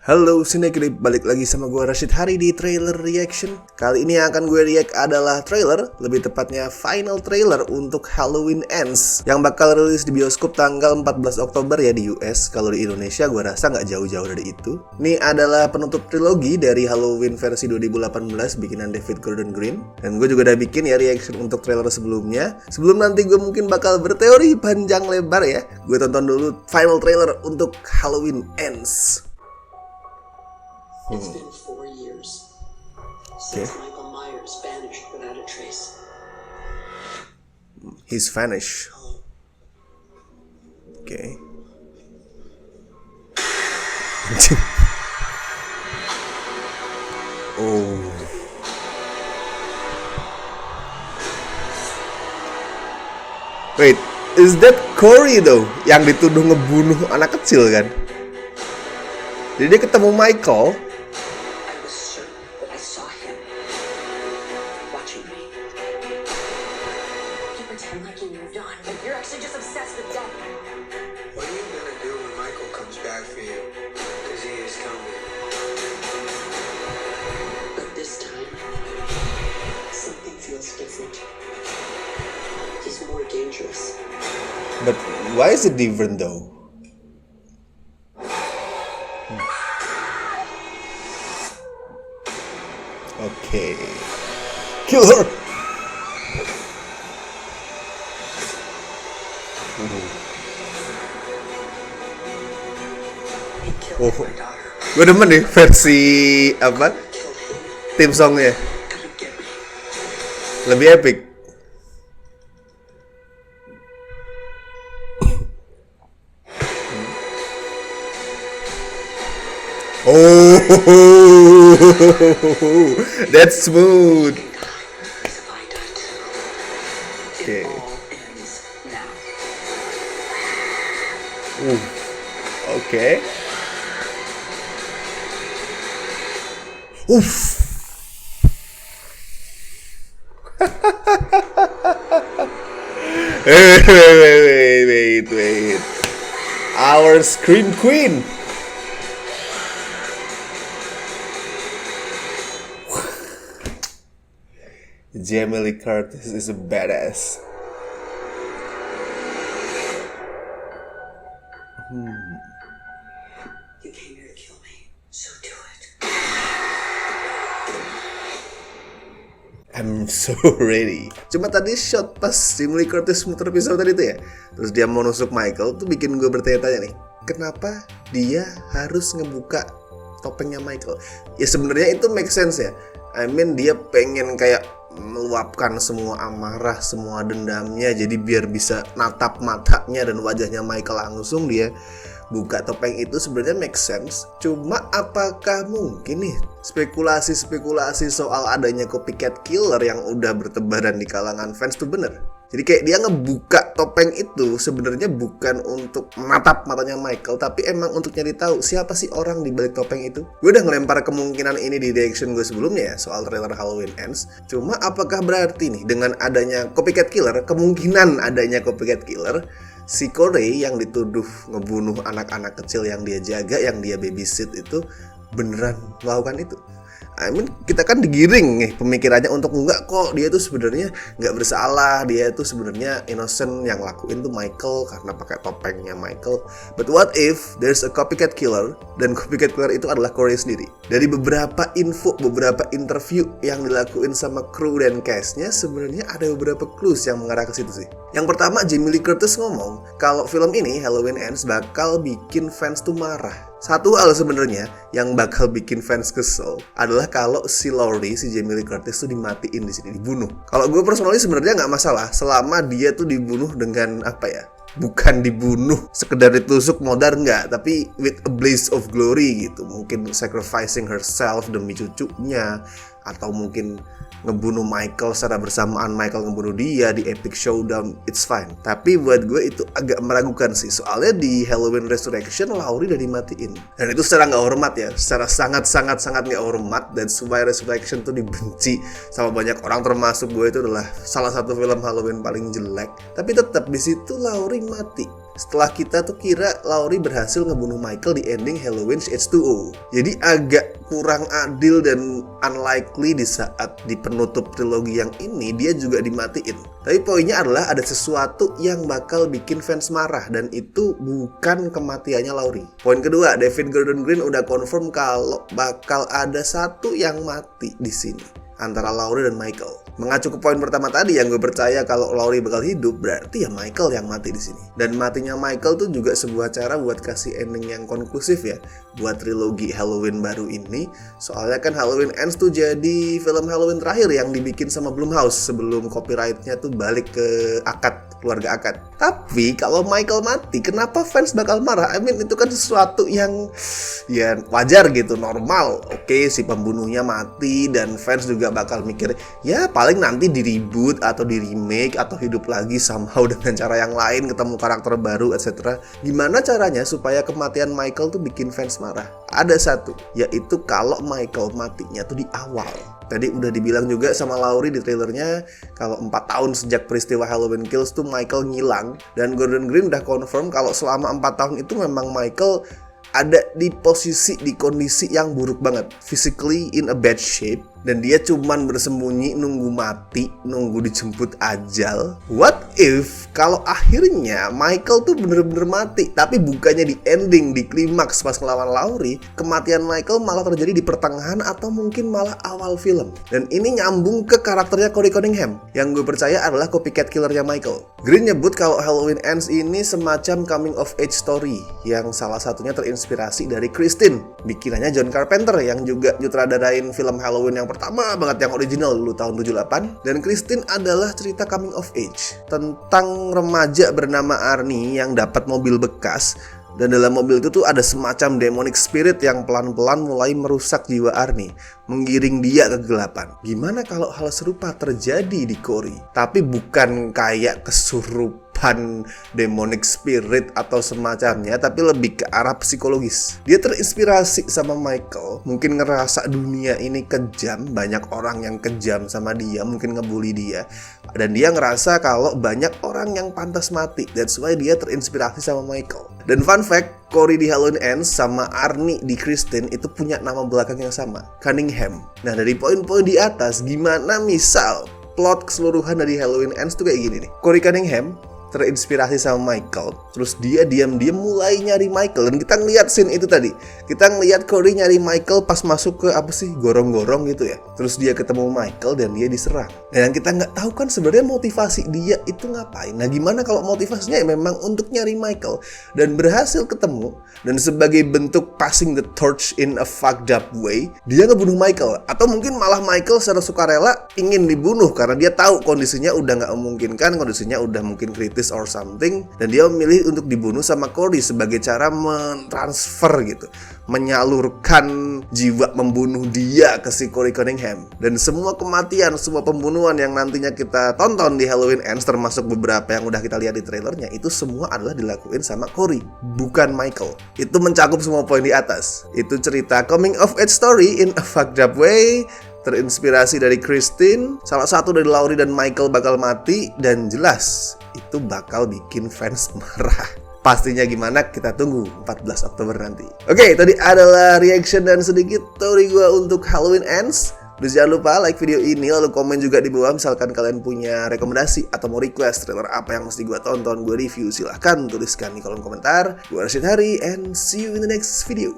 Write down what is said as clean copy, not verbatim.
Halo Cinegrip, balik lagi sama gue Rashid Hari di Trailer Reaction. Kali ini yang akan gue react adalah trailer, lebih tepatnya final trailer untuk Halloween Ends yang bakal rilis di bioskop tanggal 14 Oktober ya di US. Kalau di Indonesia gue rasa nggak jauh-jauh dari itu. Ini adalah penutup trilogi dari Halloween versi 2018 bikinan David Gordon Green. Dan gue juga udah bikin ya reaction untuk trailer sebelumnya. Sebelum nanti gue mungkin bakal berteori panjang lebar ya, gue tonton dulu final trailer untuk Halloween Ends. It's been 4 years since Michael Myers vanished without a trace. He's vanished. Okay. Oh. Wait, is that Corey though? Yang dituduh ngebunuh anak kecil kan? Jadi dia ketemu Michael. I was certain that I saw him watching me. You pretend like you moved on, but you're actually just obsessed with death. What are you gonna do when Michael comes back for you? Because he is coming. But this time, something feels different. He's more dangerous. But why is it different though? Okay. Kill her! He killed Oh, my daughter. gue demen nih versi apa? Killed him. Tim songnya Come and get me. lebih epic. Oh, that's smooth. Because if I die too, Okay. it all ends now. Okay. Oof. Wait. Our Scream Queen. Jamie Lee Curtis is a badass. You came here to kill me, so do it. I'm so ready. Cuma tadi shot pas Jamie Lee Curtis muter pisau tadi tuh ya, terus dia mau nusuk Michael tuh bikin gue bertanya-tanya nih, kenapa dia harus ngebuka topengnya Michael? Ya sebenarnya itu make sense ya. I mean dia pengen kayak meluapkan semua amarah, semua dendamnya, jadi biar bisa natap matanya dan wajahnya Michael langsung dia buka topeng itu sebenarnya make sense. Cuma apakah mungkin nih spekulasi-spekulasi soal adanya copycat killer yang udah bertebaran di kalangan fans tuh bener? Jadi kayak dia ngebuka topeng itu sebenarnya bukan untuk menatap matanya Michael, tapi emang untuk nyari tahu siapa sih orang di balik topeng itu. Gue udah ngelempar kemungkinan ini di reaction gue sebelumnya ya soal trailer Halloween Ends. Cuma apakah berarti nih dengan adanya copycat killer, kemungkinan adanya copycat killer, si Corey yang dituduh ngebunuh anak-anak kecil yang dia jaga, yang dia babysit itu beneran melakukan itu? I mean, kita kan digiring nih pemikirannya untuk enggak kok, dia tuh sebenarnya nggak bersalah, dia tuh sebenarnya innocent, yang lakuin tuh Michael karena pakai topengnya Michael. But what if there's a copycat killer, dan copycat killer itu adalah Corey sendiri? Dari beberapa info, beberapa interview yang dilakuin sama kru dan castnya, sebenarnya ada beberapa clues yang mengarah ke situ sih. Yang pertama, Jamie Lee Curtis ngomong kalau film ini Halloween Ends bakal bikin fans tuh marah. Satu hal sebenarnya yang bakal bikin fans kesel adalah kalau si Laurie, si Jamie Lee Curtis tuh dimatiin di sini, dibunuh. Kalau gue personally sebenarnya nggak masalah selama dia tuh dibunuh dengan apa ya? Bukan dibunuh sekedar ditusuk modar, nggak, tapi with a blaze of glory gitu. Mungkin sacrificing herself demi cucunya, atau mungkin ngebunuh Michael secara bersamaan, Michael ngebunuh dia di epic showdown, it's fine. Tapi buat gue itu agak meragukan sih, soalnya di Halloween Resurrection Laurie udah dimatiin, dan itu secara nggak hormat ya, secara sangat nggak hormat. Dan supaya Resurrection tuh dibenci sama banyak orang, termasuk gue, itu adalah salah satu film Halloween paling jelek. Tapi tetap di situ Laurie mati. setelah kita tuh kira Laurie berhasil ngebunuh Michael di ending Halloween H2O. Jadi agak kurang adil dan unlikely di saat di penutup trilogi yang ini dia juga dimatiin. Tapi poinnya adalah ada sesuatu yang bakal bikin fans marah, dan itu bukan kematiannya Laurie. Poin kedua, David Gordon Green udah confirm kalau bakal ada satu yang mati di sini antara Laurie dan Michael. Mengacu ke poin pertama tadi yang gue percaya kalau Laurie bakal hidup, berarti ya Michael yang mati di sini. Dan matinya Michael tuh juga sebuah cara buat kasih ending yang konklusif ya buat trilogi Halloween baru ini. Soalnya kan Halloween Ends tuh jadi film Halloween terakhir yang dibikin sama Blumhouse sebelum copyrightnya tuh balik ke keluarga Akad. Tapi kalau Michael mati, kenapa fans bakal marah? I mean, itu kan sesuatu yang ya wajar gitu, normal. Oke, si pembunuhnya mati dan fans juga bakal mikir, ya paling nanti di reboot atau di remake atau hidup lagi somehow dengan cara yang lain, ketemu karakter baru, etc. Gimana caranya supaya kematian Michael tuh bikin fans marah? Ada satu, yaitu kalau Michael matinya tuh di awal. Tadi udah dibilang juga sama Laurie di trailernya kalau 4 tahun sejak peristiwa Halloween Kills tuh Michael ngilang, dan Gordon Green udah confirm kalau selama 4 tahun itu memang Michael ada di kondisi yang buruk banget, physically in a bad shape, dan dia cuman bersembunyi nunggu mati, nunggu dijemput ajal. What if kalau akhirnya Michael tuh bener-bener mati, tapi bukannya di ending, di klimaks pas ngelawan Laurie, kematian Michael malah terjadi di pertengahan atau mungkin malah awal film. Dan ini nyambung ke karakternya Corey Cunningham yang gue percaya adalah copycat killernya Michael. Green nyebut kalau Halloween Ends ini semacam coming of age story yang salah satunya terinspirasi dari Christine, bikinannya John Carpenter yang juga nyutradarain film Halloween yang pertama banget yang original dulu tahun 78. Dan Christine adalah cerita coming of age tentang remaja bernama Arnie yang dapat mobil bekas, dan dalam mobil itu tuh ada semacam demonic spirit yang pelan-pelan mulai merusak jiwa Arnie, menggiring dia ke kegelapan. Gimana kalau hal serupa terjadi di Corey, tapi bukan kayak kesurupan demonic spirit atau semacamnya, tapi lebih ke arah psikologis. Dia terinspirasi sama Michael, mungkin ngerasa dunia ini kejam, banyak orang yang kejam sama dia, mungkin ngebully dia, dan dia ngerasa kalau banyak orang yang pantas mati. That's why dia terinspirasi sama Michael. Dan fun fact, Corey di Halloween Ends sama Arnie di Christine itu punya nama belakang yang sama, Cunningham. Nah, dari poin-poin di atas, gimana misal plot keseluruhan dari Halloween Ends tuh kayak gini nih. Corey Cunningham terinspirasi sama Michael, terus dia diam-diam mulai nyari Michael, dan kita ngeliat scene itu tadi. Kita ngeliat Corey nyari Michael pas masuk ke gorong-gorong gitu ya. Terus dia ketemu Michael dan dia diserang. Dan yang kita nggak tahu kan sebenarnya motivasi dia itu ngapain. Nah, gimana kalau motivasinya memang untuk nyari Michael dan berhasil ketemu, dan sebagai bentuk passing the torch in a fucked up way, dia ngebunuh Michael, atau mungkin malah Michael secara sukarela ingin dibunuh karena dia tahu kondisinya udah nggak memungkinkan, kondisinya udah mungkin kritis or something, dan dia memilih untuk dibunuh sama Corey sebagai cara mentransfer gitu, menyalurkan jiwa membunuh dia ke si Corey Cunningham. Dan semua kematian, semua pembunuhan yang nantinya kita tonton di Halloween Ends, termasuk beberapa yang udah kita lihat di trailernya, itu semua adalah dilakuin sama Corey, bukan Michael. Itu mencakup semua poin di atas. Itu cerita coming of age story in a fucked up way, terinspirasi dari Christine, salah satu dari Laurie dan Michael bakal mati, dan jelas itu bakal bikin fans marah. Pastinya gimana, kita tunggu 14 Oktober nanti. Oke, tadi adalah reaction dan sedikit teori gue untuk Halloween Ends. Terus jangan lupa like video ini, lalu komen juga di bawah misalkan kalian punya rekomendasi atau mau request trailer apa yang mesti gue tonton, gue review. Silahkan tuliskan di kolom komentar. Gue Rashid Hari, and see you in the next video.